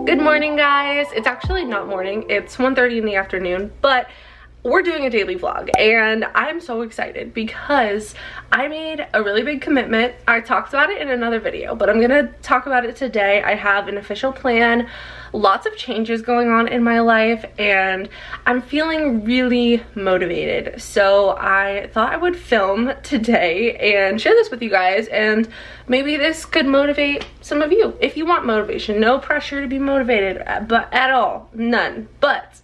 Good morning, guys. It's actually not morning, it's 1:30 in the afternoon, but we're doing a daily vlog and I'm so excited because I made a really big commitment. I talked about it in another video, but I'm gonna talk about it today. I have an official plan, lots of changes going on in my life, and I'm feeling really motivated. So I thought I would film today and share this with you guys, and maybe this could motivate some of you. If you want motivation, no pressure to be motivated, but at all, none. But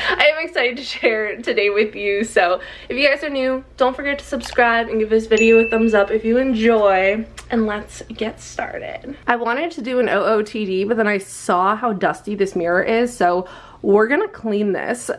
I am excited to share today with you. So if you guys are new, don't forget to subscribe and give this video a thumbs up if you enjoy, and let's get started. I wanted to do an OOTD, but then I saw how dusty this mirror is, so we're gonna clean this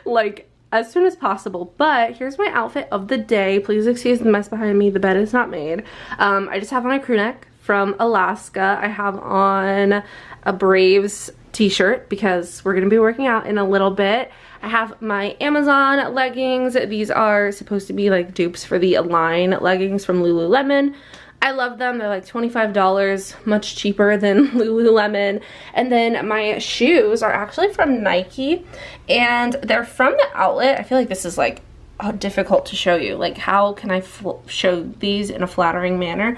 like as soon as possible. But here's my outfit of the day. Please excuse the mess behind me, the bed is not made. I just have on a crew neck from Alaska. I have on a Braves t-shirt because we're gonna be working out in a little bit. I have my Amazon leggings. These are supposed to be like dupes for the Align leggings from Lululemon. I love them. They're like $25, much cheaper than Lululemon. And then my shoes are actually from Nike, and they're from the outlet. I feel like this is like difficult to show you. Like, how can I show these in a flattering manner?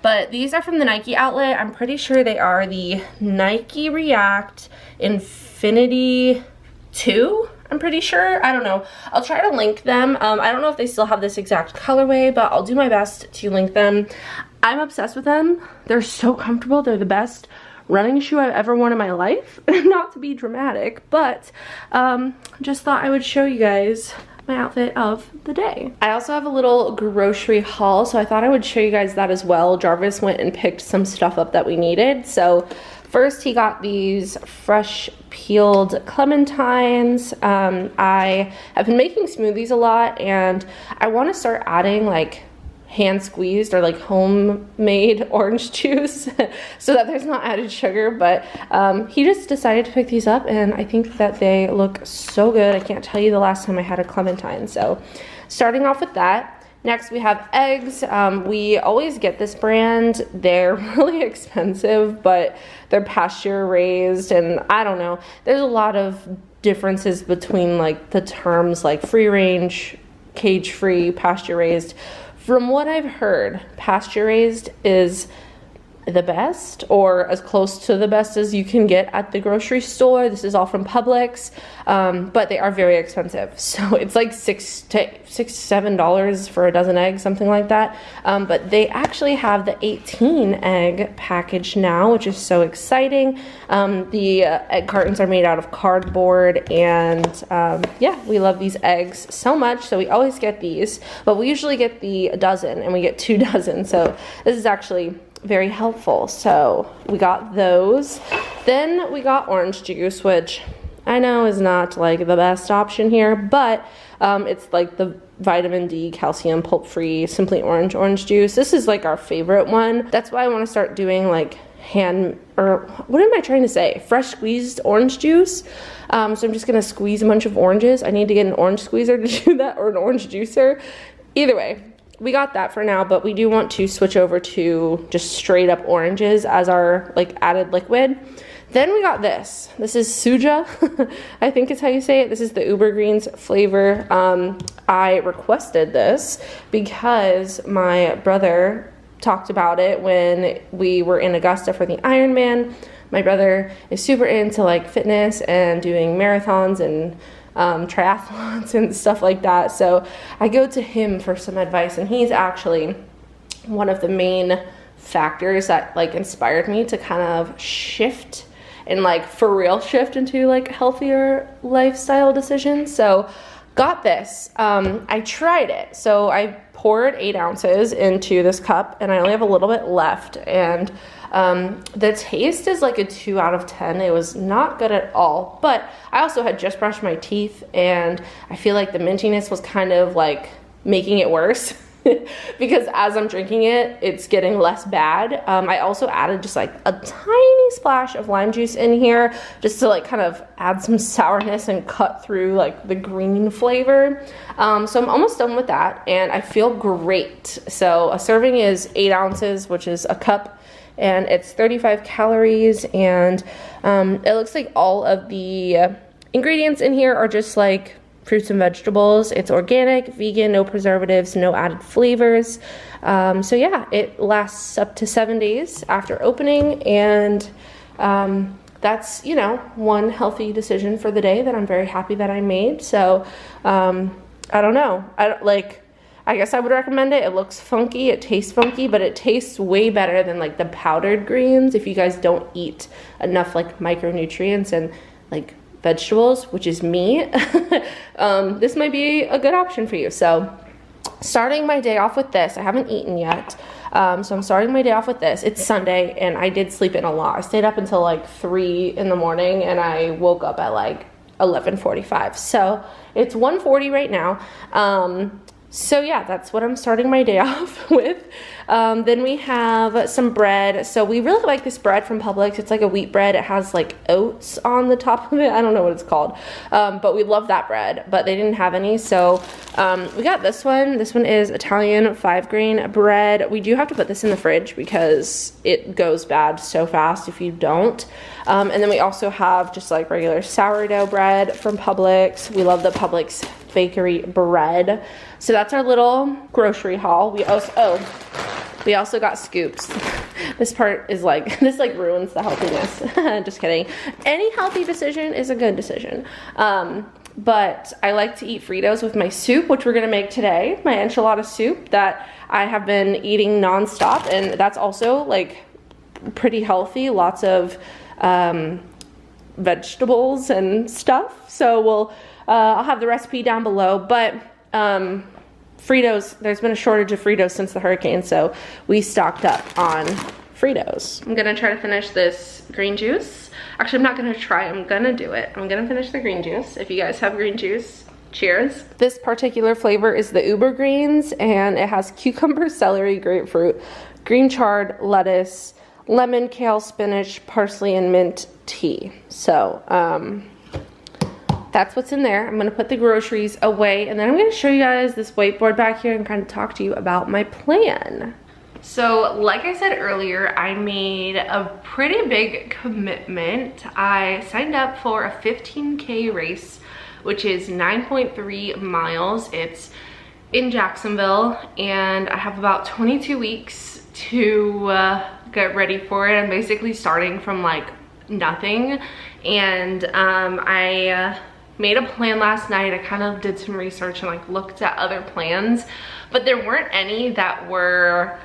But these are from the Nike outlet. I'm pretty sure they are the Nike React Infinity 2. I'm pretty sure. I don't know. I'll try to link them. I don't know if they still have this exact colorway, but I'll do my best to link them. I'm obsessed with them. They're so comfortable. They're the best running shoe I've ever worn in my life. Not to be dramatic, but just thought I would show you guys my outfit of the day. I also have a little grocery haul, so I thought I would show you guys that as well. Jarvis went and picked some stuff up that we needed. So first, he got these fresh peeled clementines. I have been making smoothies a lot, and I want to start adding like hand squeezed or like homemade orange juice so that there's not added sugar. But he just decided to pick these up, and I think that they look so good. I can't tell you the last time I had a clementine. So starting off with that. Next, we have eggs. We always get this brand. They're really expensive, but they're pasture raised, and I don't know. There's a lot of differences between like the terms like free range, cage free, pasture raised. From what I've heard, pasture raised is the best, or as close to the best as you can get at the grocery store. This is all from Publix, but they are very expensive. So it's like $7 for a dozen eggs, something like that. But they actually have the 18 egg package now, which is so exciting. The egg cartons are made out of cardboard, and yeah, we love these eggs so much. So we always get these, but we usually get the dozen, and we get 2 dozen. So this is actually very helpful. So we got those. Then we got orange juice, which I know is not like the best option here, but it's like the vitamin D, calcium, pulp-free, simply orange juice. This is like our favorite one. That's why I want to start doing like what am I trying to say? Fresh squeezed orange juice. So I'm just gonna squeeze a bunch of oranges. I need to get an orange squeezer to do that, or an orange juicer. Either way, we got that for now, but we do want to switch over to just straight up oranges as our like added liquid. Then we got this. This is Suja, I think is how you say it. This is the Uber Greens flavor. I requested this because my brother talked about it when we were in Augusta for the Ironman. My brother is super into like fitness and doing marathons and triathlons and stuff like that. So I go to him for some advice, and he's actually one of the main factors that like inspired me to kind of shift and like for real shift into like healthier lifestyle decisions. So got this. I tried it. So I poured 8 ounces into this cup, and I only have a little bit left, and the taste is like a 2 out of 10. It was not good at all, but I also had just brushed my teeth, and I feel like the mintiness was kind of like making it worse. because as I'm drinking it, it's getting less bad. I also added just like a tiny splash of lime juice in here just to like kind of add some sourness and cut through like the green flavor. So I'm almost done with that and I feel great. So a serving is 8 ounces, which is a cup, and it's 35 calories, and it looks like all of the ingredients in here are just like fruits and vegetables. It's organic, vegan, no preservatives, no added flavors. So yeah, it lasts up to 7 days after opening, and that's, you know, one healthy decision for the day that I'm very happy that I made. So I don't know, I guess I would recommend it. It looks funky, it tastes funky, but it tastes way better than like the powdered greens if you guys don't eat enough like micronutrients and like vegetables, which is me. This might be a good option for you. So starting my day off with this, I haven't eaten yet. So I'm starting my day off with this. It's Sunday and I did sleep in a lot. I stayed up until like 3 in the morning and I woke up at like 11:45. So it's 1:40 right now. So yeah, that's what I'm starting my day off with. Then we have some bread. So we really like this bread from Publix. It's like a wheat bread. It has like oats on the top of it. I don't know what it's called. But we love that bread, but they didn't have any. So we got this one. This one is Italian 5-grain bread. We do have to put this in the fridge because it goes bad so fast if you don't. And then we also have just like regular sourdough bread from Publix. We love the Publix bakery bread. So that's our little grocery haul. We also got scoops. This part is like, this like ruins the healthiness. Just kidding. Any healthy decision is a good decision. But I like to eat Fritos with my soup, which we're gonna make today. My enchilada soup that I have been eating nonstop, and that's also like pretty healthy. Lots of vegetables and stuff. So I'll have the recipe down below, but Fritos, there's been a shortage of Fritos since the hurricane, so we stocked up on Fritos. I'm gonna try to finish this green juice. Actually, I'm not gonna try, I'm gonna do it. I'm gonna finish the green juice. If you guys have green juice, cheers. This particular flavor is the Uber Greens, and it has cucumber, celery, grapefruit, green chard, lettuce, lemon, kale, spinach, parsley, and mint tea. So, that's what's in there. I'm gonna put the groceries away, and then I'm gonna show you guys this whiteboard back here and kind of talk to you about my plan. So like I said earlier, I made a pretty big commitment. I signed up for a 15K race, which is 9.3 miles. It's in Jacksonville, and I have about 22 weeks to get ready for it. I'm basically starting from like nothing, and I made a plan last night. I kind of did some research and like looked at other plans, but there weren't any that were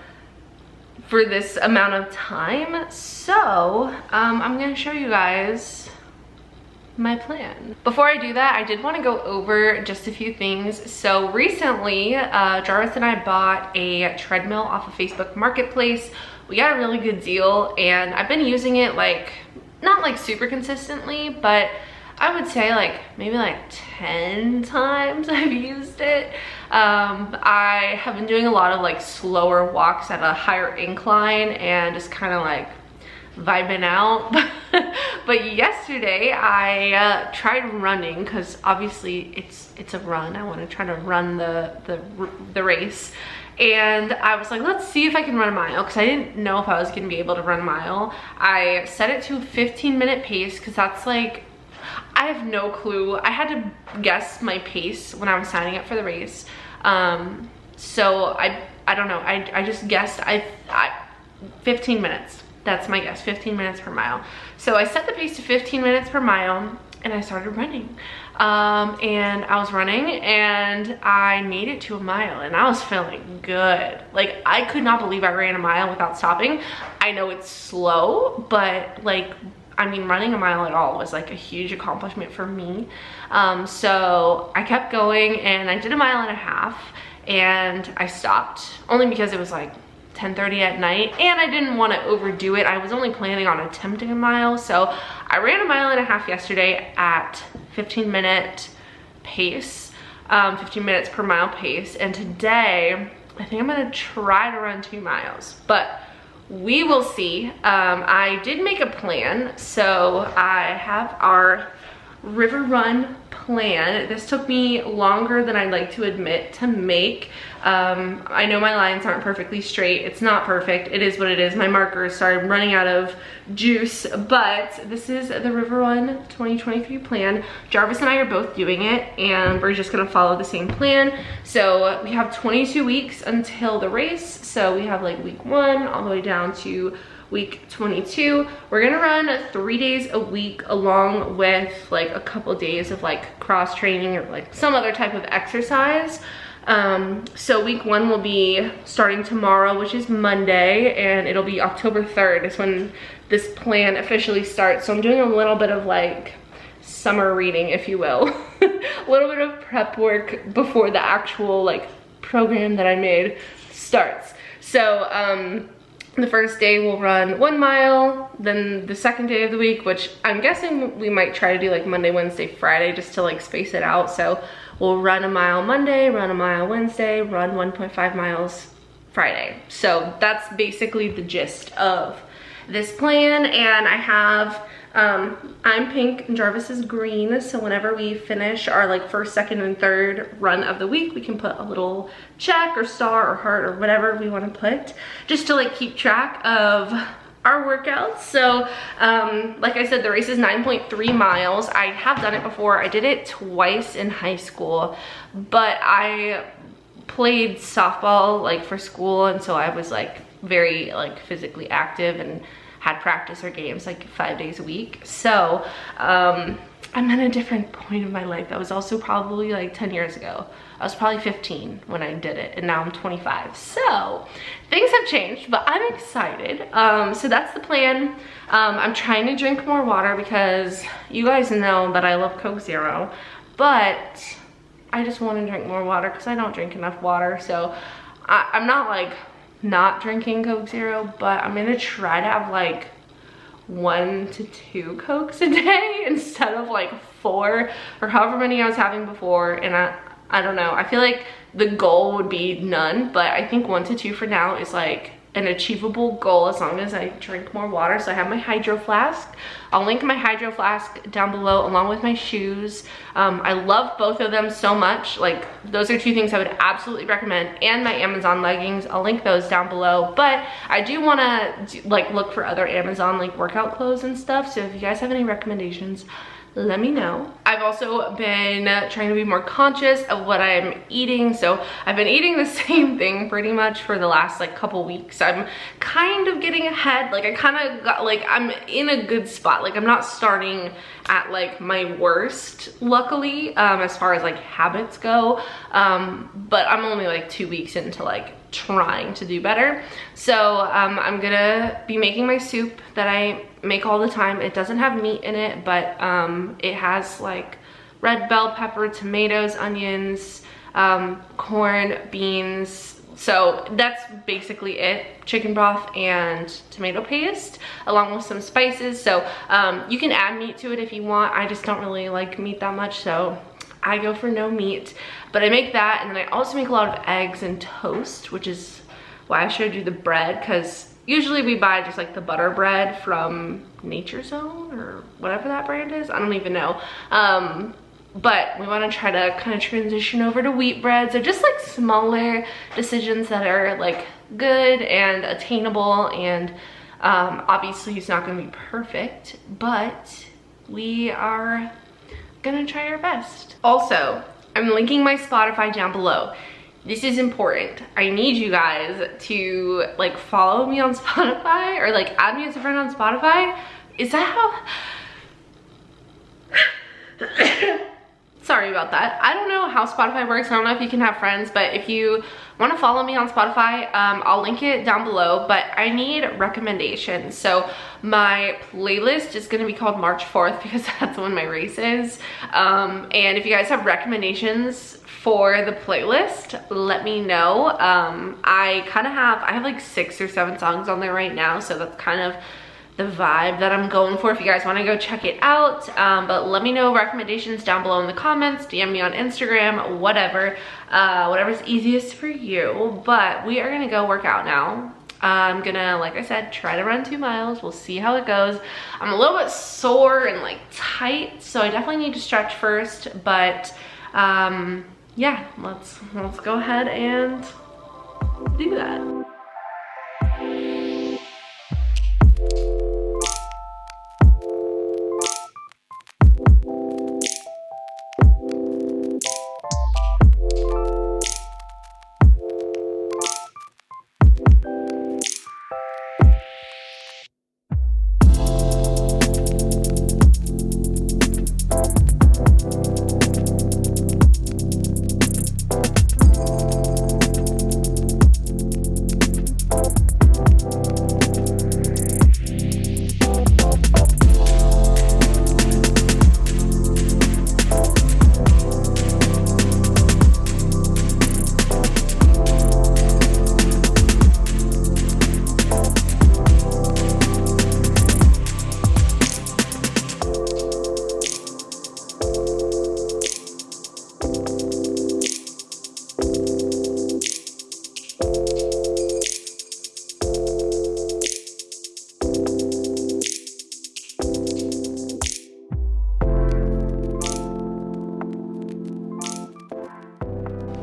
for this amount of time. So I'm gonna show you guys my plan. Before I do that, I did want to go over just a few things. So recently, Jarvis and I bought a treadmill off of Facebook Marketplace. We got a really good deal, and I've been using it like, not like super consistently, but I would say like maybe like 10 times I've used it. I have been doing a lot of like slower walks at a higher incline and just kind of like vibing out. But yesterday I tried running, because obviously it's a run. I want to try to run the race. And I was like, let's see if I can run a mile, because I didn't know if I was going to be able to run a mile. I set it to a 15-minute pace, because that's like, I have no clue. I had to guess my pace when I was signing up for the race. So I don't know. I just guessed 15 minutes. That's my guess, 15 minutes per mile. So I set the pace to 15 minutes per mile, and I started running. And I was running, and I made it to a mile, and I was feeling good. Like, I could not believe I ran a mile without stopping. I know it's slow, but like, I mean, running a mile at all was like a huge accomplishment for me. So I kept going, and I did a mile and a half, and I stopped only because it was like 10:30 at night, and I didn't want to overdo it. I was only planning on attempting a mile, so I ran a mile and a half yesterday at 15-minute pace, 15 minutes per mile pace, and today I think I'm gonna try to run 2 miles, but we will see. I did make a plan, so I have our river run plan. This took me longer than I'd like to admit to make. I know my lines aren't perfectly straight. It's not perfect. It is what it is. My markers started running out of juice, but this is the River Run 2023 plan. Jarvis and I are both doing it, and we're just gonna follow the same plan. So we have 22 weeks until the race. So we have like week 1 all the way down to week 22. We're gonna run 3 days a week along with like a couple days of like cross training or like some other type of exercise. So week 1 will be starting tomorrow, which is Monday, and it'll be October 3rd is when this plan officially starts. So I'm doing a little bit of like summer reading, if you will. A little bit of prep work before the actual like program that I made starts. So the first day we'll run 1 mile, then the second day of the week, which I'm guessing we might try to do like Monday, Wednesday, Friday, just to like space it out. So we'll run 1 mile Monday, run 1 mile Wednesday, run 1.5 miles Friday. So that's basically the gist of this plan. And I have, I'm pink and Jarvis is green. So whenever we finish our like first, second, and third run of the week, we can put a little check or star or heart or whatever we want to put, just to like keep track of our workouts. So like I said, the race is 9.3 miles. I have done it before. I did it twice in high school, but I played softball like for school, and so I was like very like physically active and had practice or games like 5 days a week. So I'm at a different point of my life. That was also probably like 10 years ago. I was probably 15 when I did it, and now I'm 25. So things have changed, but I'm excited. So that's the plan. I'm trying to drink more water because you guys know that I love Coke Zero, but I just want to drink more water because I don't drink enough water. So I'm not like not drinking Coke Zero, but I'm gonna try to have like 1 to 2 Cokes a day instead of like 4 or however many I was having before. And I don't know, I feel like the goal would be none, but I think 1 to 2 for now is like an achievable goal as long as I drink more water. So I have my hydro flask. I'll link my hydro flask down below along with my shoes. I love both of them so much. Like those are 2 things I would absolutely recommend, and my Amazon leggings. I'll link those down below, but I do want to like look for other Amazon like workout clothes and stuff. So if you guys have any recommendations, let me know. I've also been trying to be more conscious of what I'm eating. So I've been eating the same thing pretty much for the last like couple weeks. I'm kind of getting ahead. Like I kind of got like, I'm in a good spot. Like I'm not starting at like my worst, luckily, as far as like habits go. But I'm only like 2 weeks into like trying to do better. So I'm gonna be making my soup that I make all the time. It doesn't have meat in it, but it has like red bell pepper, tomatoes, onions, corn, beans. So that's basically it. Chicken broth and tomato paste along with some spices. So you can add meat to it if you want. I just don't really like meat that much, so I go for no meat. But I make that, and then I also make a lot of eggs and toast, which is why I showed you the bread, because usually we buy just like the butter bread from Nature Zone or whatever that brand is. I don't even know. But we want to try to kind of transition over to wheat bread. So just like smaller decisions that are like good and attainable, and obviously it's not going to be perfect, but we are gonna try our best. Also, I'm linking my Spotify down below. This is important. I need you guys to like follow me on Spotify or like add me as a friend on Spotify. Is that how? Sorry about that. I don't know how Spotify works. I don't know if you can have friends, but if you want to follow me on Spotify, I'll link it down below, but I need recommendations. So my playlist is going to be called March 4th because that's when my race is. And if you guys have recommendations for the playlist, let me know. I have like 6 or 7 songs on there right now, so that's kind of the vibe that I'm going for if you guys want to go check it out. But let me know recommendations down below in the comments, DM me on Instagram, whatever, whatever's easiest for you. But we are gonna go work out now. I'm gonna, like I said, try to run 2 miles. We'll see how it goes. I'm a little bit sore and like tight, so I definitely need to stretch first. But yeah, let's go ahead and do that.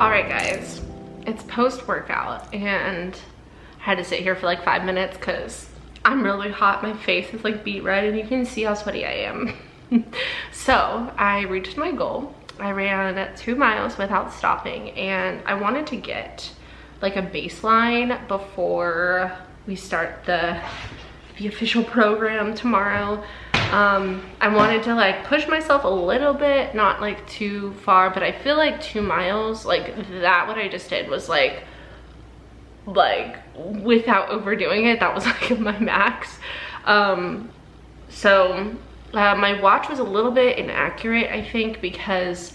Alright guys, it's post-workout and I had to sit here for like 5 minutes because I'm really hot. My face is like beet red and you can see how sweaty I am. So I reached my goal. I ran 2 miles without stopping and I wanted to get like a baseline before we start the official program tomorrow. I wanted to like push myself a little bit, not like too far, but I feel like 2 miles, like that what I just did was like without overdoing it, that was like my max. So my watch was a little bit inaccurate, I think, because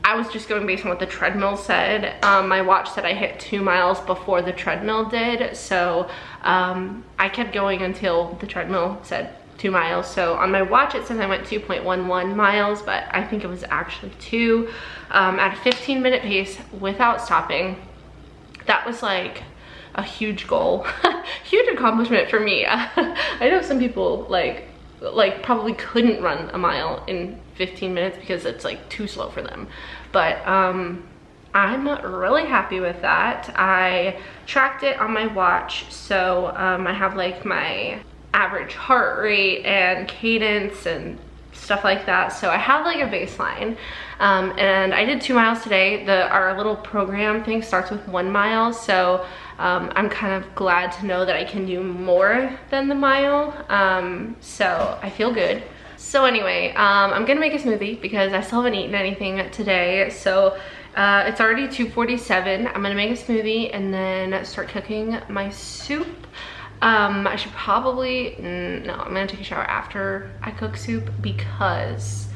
I was just going based on what the treadmill said. My watch said I hit 2 miles before the treadmill did, so I kept going until the treadmill said 2 miles. So on my watch it says I went 2.11 miles, but I think it was actually 2 at a 15-minute pace without stopping. That was like a huge goal. Huge accomplishment for me. I know some people like probably couldn't run a mile in 15 minutes because it's like too slow for them, but I'm really happy with that. I tracked it on my watch, so I have like my average heart rate and cadence and stuff like that, so I have like a baseline. And I did 2 miles today. Our little program thing starts with 1 mile, so I'm kind of glad to know that I can do more than the mile, so I feel good. So anyway, I'm gonna make a smoothie because I still haven't eaten anything today. So it's already 2:47. I'm gonna make a smoothie and then start cooking my soup. I should probably, no, I'm gonna take a shower after I cook soup because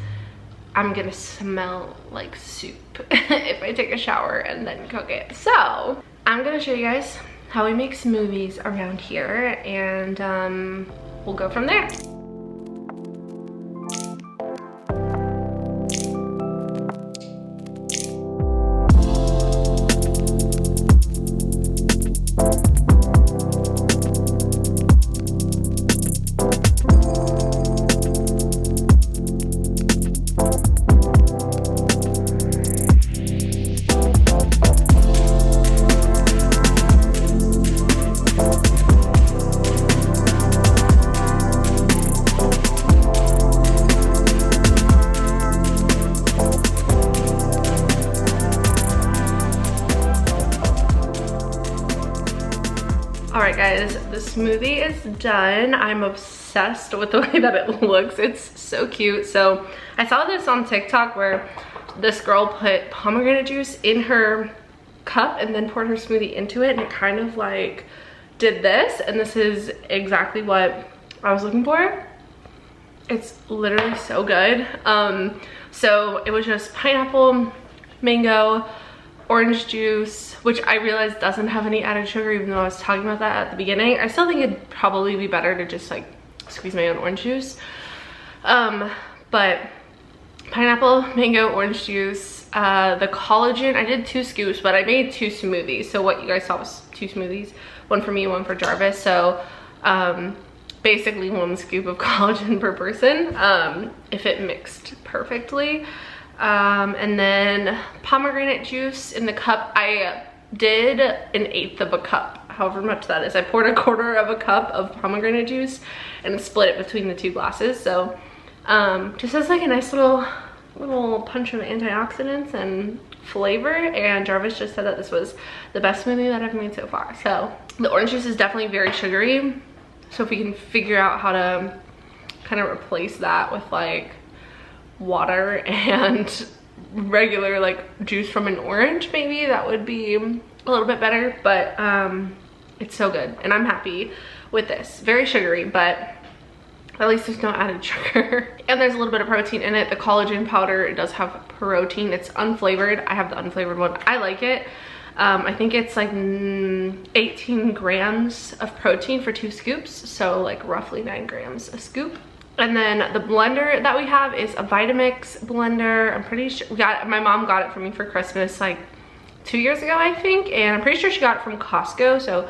I'm gonna smell like soup if I take a shower and then cook it. So I'm gonna show you guys how we make smoothies around here, and we'll go from there. Alright guys, the smoothie is done. I'm obsessed with the way that it looks. It's so cute. So I saw this on TikTok where this girl put pomegranate juice in her cup and then poured her smoothie into it, and it kind of like did this, and this is exactly what I was looking for. It's literally so good. So it was just pineapple, mango, orange juice, which I realized doesn't have any added sugar, even though I was talking about that at the beginning. I still think it'd probably be better to just like squeeze my own orange juice. But pineapple, mango, orange juice, the collagen, I did 2 scoops, but I made 2 smoothies. So what you guys saw was 2 smoothies, one for me, one for Jarvis. So basically 1 scoop of collagen per person, if it mixed perfectly. And then pomegranate juice in the cup. I did 1/8 of a cup, however much that is. I poured 1/4 of a cup of pomegranate juice and split it between the 2 glasses. So just as like a nice little punch of antioxidants and flavor. And Jarvis just said that this was the best smoothie that I've made so far. So the orange juice is definitely very sugary. So if we can figure out how to kind of replace that with like water and regular like juice from an orange, maybe that would be a little bit better. But it's so good and I'm happy with this. Very sugary, but at least there's no added sugar. And there's a little bit of protein in it. The collagen powder, it does have protein. It's unflavored. I have the unflavored one. I like it. I think it's like 18 grams of protein for 2 scoops. So like roughly 9 grams a scoop. And then the blender that we have is a Vitamix blender. I'm pretty sure my mom got it for me for Christmas like 2 years ago, I think. And I'm pretty sure she got it from Costco. So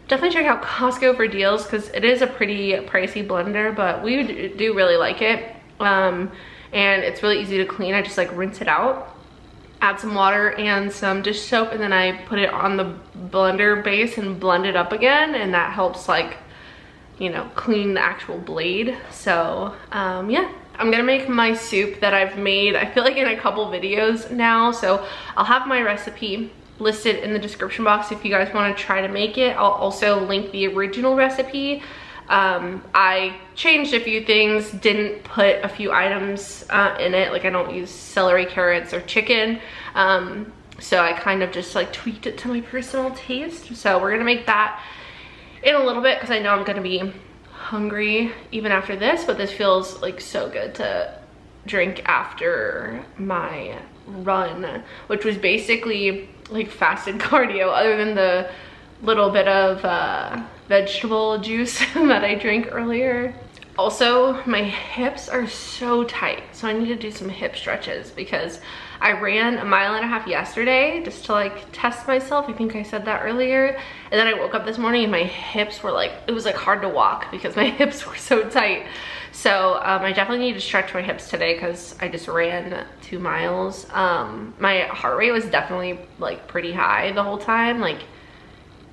definitely check out Costco for deals because it is a pretty pricey blender, but we do really like it. And it's really easy to clean. I just like rinse it out, add some water and some dish soap, and then I put it on the blender base and blend it up again, and that helps like, you know, clean the actual blade. So yeah, I'm gonna make my soup that I've made, I feel like in a couple videos now. So I'll have my recipe listed in the description box if you guys want to try to make it. I'll also link the original recipe. I changed a few things, didn't put a few items in it, like I don't use celery, carrots, or chicken. So I kind of just like tweaked it to my personal taste. So we're gonna make that in a little bit because I know I'm gonna be hungry even after this, but this feels like so good to drink after my run, which was basically like fasted cardio, other than the little bit of vegetable juice that I drank earlier. Also, my hips are so tight, so I need to do some hip stretches because I ran 1.5 miles yesterday just to like test myself. I think I said that earlier. And then I woke up this morning and my hips were like, it was like hard to walk because my hips were so tight. So I definitely need to stretch my hips today because I just ran 2 miles. My heart rate was definitely like pretty high the whole time. Like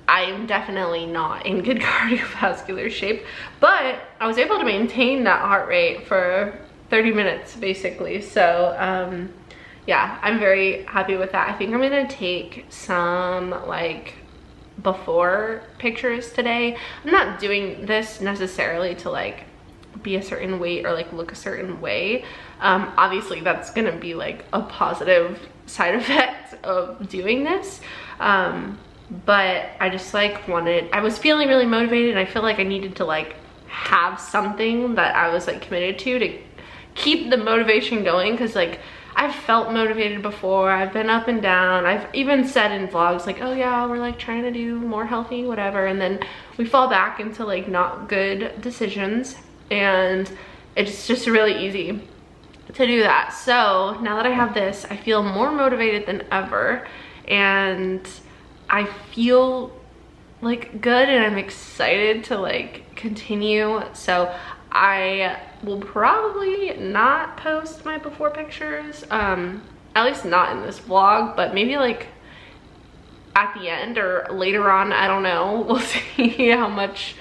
I'm definitely not in good cardiovascular shape, but I was able to maintain that heart rate for 30 minutes basically. So yeah, I'm very happy with that. I think I'm gonna take some like before pictures today. I'm not doing this necessarily to like be a certain weight or like look a certain way. Obviously that's gonna be like a positive side effect of doing this. But I just like I was feeling really motivated, and I feel like I needed to like have something that I was like committed to keep the motivation going, because like I've felt motivated before. I've been up and down. I've even said in vlogs like, oh yeah, we're like trying to do more healthy, whatever, and then we fall back into like not good decisions, and it's just really easy to do that. So now that I have this, I feel more motivated than ever, and I feel like good, and I'm excited to like continue. So I will probably not post my before pictures, at least not in this vlog, but maybe like at the end or later on, I don't know. We'll see how much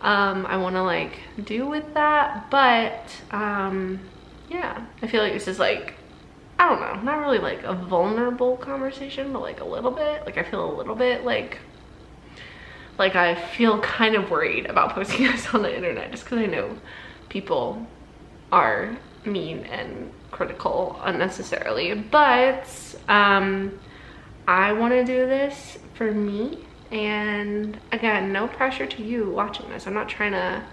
I want to like do with that. But yeah, I feel like this is like, I don't know, not really like a vulnerable conversation, but like a little bit. Like I feel a little bit like I feel kind of worried about posting this on the internet, just because I know people are mean and critical unnecessarily. But I want to do this for me, and again, no pressure to you watching this. I'm not trying to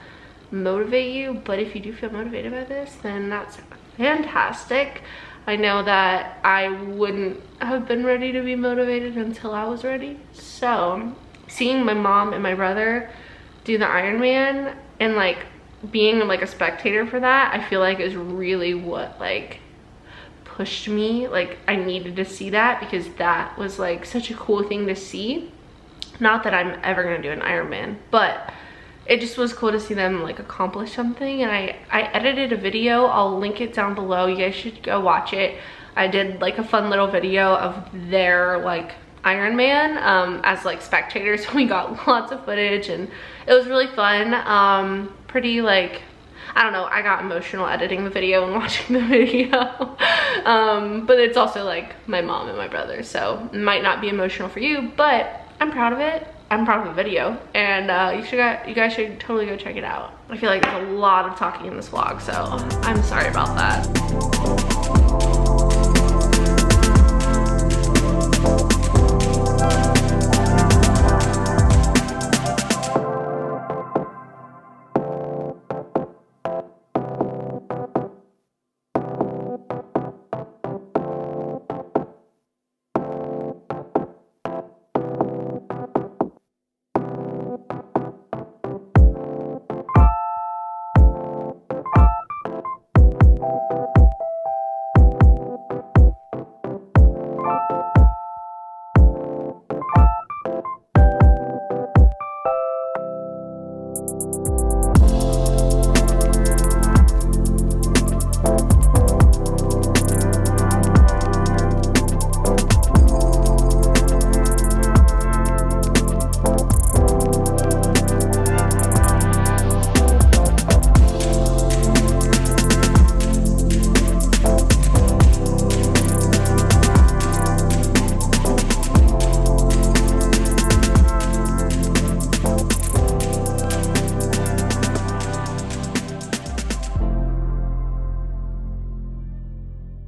motivate you, but if you do feel motivated by this, then that's fantastic. I know that I wouldn't have been ready to be motivated until I was ready. So seeing my mom and my brother do the Ironman and like being like a spectator for that, I feel like is really what like pushed me. Like I needed to see that because that was like such a cool thing to see. Not that I'm ever gonna do an Ironman, but it just was cool to see them like accomplish something. And I edited a video, I'll link it down below, you guys should go watch it. I did like a fun little video of their like Ironman as like spectators. We got lots of footage and it was really fun. Pretty like, I don't know, I got emotional editing the video and watching the video. But it's also like my mom and my brother, so it might not be emotional for you, but I'm proud of it. I'm proud of the video, and you guys should totally go check it out. I feel like there's a lot of talking in this vlog, so I'm sorry about that.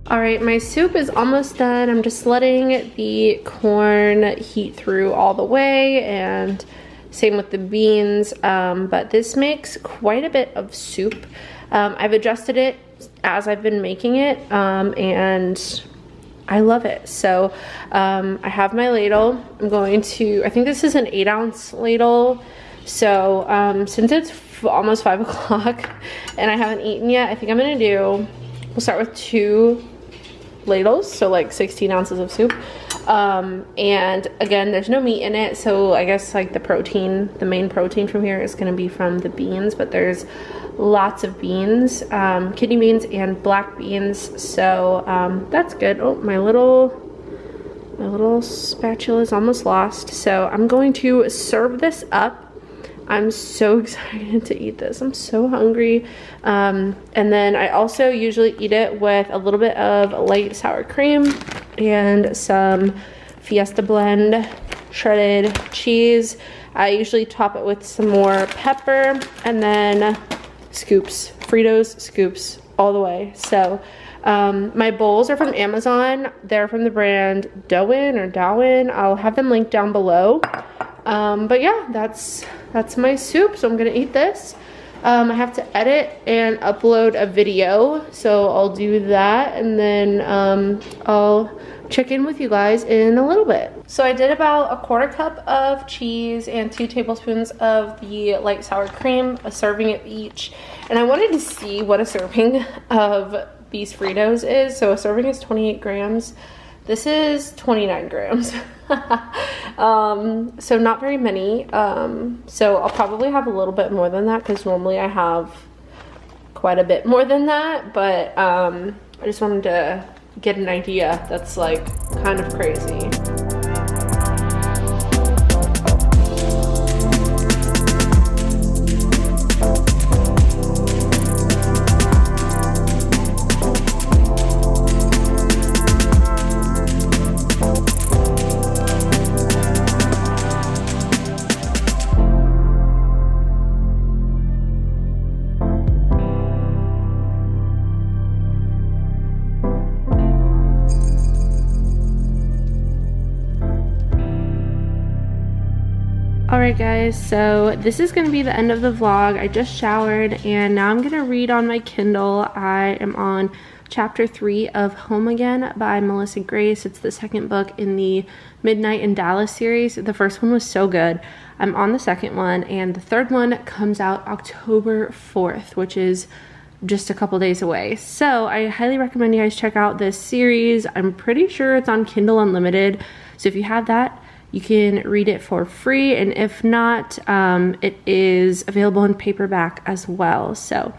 All right, my soup is almost done. I'm just letting the corn heat through all the way, and same with the beans, but this makes quite a bit of soup. I've adjusted it as I've been making it, and I love it. So I have my ladle. I'm going to, I think this is an 8-ounce ladle. So since it's almost 5 o'clock and I haven't eaten yet, I think I'm gonna do, we'll start with 2 ladles, so like 16 ounces of soup. And again, there's no meat in it, so I guess like the protein, the main protein from here is going to be from the beans, but there's lots of beans, kidney beans and black beans, so that's good. Oh, my little spatula is almost lost, so I'm going to serve this up. I'm so excited to eat this. I'm so hungry. And then I also usually eat it with a little bit of light sour cream and some Fiesta Blend shredded cheese. I usually top it with some more pepper and then scoops, Fritos scoops all the way. So my bowls are from Amazon. They're from the brand Douyin or Douyin. I'll have them linked down below. But yeah, that's my soup, so I'm gonna eat this. I have to edit and upload a video, so I'll do that, and then I'll check in with you guys in a little bit. So I did about a 1/4 cup of cheese and 2 tablespoons of the light sour cream, a serving of each, and I wanted to see what a serving of these Fritos is. So a serving is 28 grams. This is 29 grams. So not very many. So I'll probably have a little bit more than that because normally I have quite a bit more than that. But I just wanted to get an idea. That's like kind of crazy. Alright guys, so this is going to be the end of the vlog. I just showered and now I'm going to read on my Kindle. I am on chapter 3 of Home Again by Melissa Grace. It's the second book in the Midnight in Dallas series. The first one was so good. I'm on the second one, and the third one comes out October 4th, which is just a couple days away. So I highly recommend you guys check out this series. I'm pretty sure it's on Kindle Unlimited. So if you have that, you can read it for free, and if not, it is available in paperback as well. So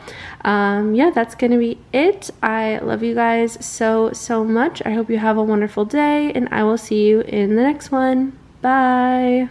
yeah, that's gonna be it. I love you guys so much. I hope you have a wonderful day, and I will see you in the next one. Bye.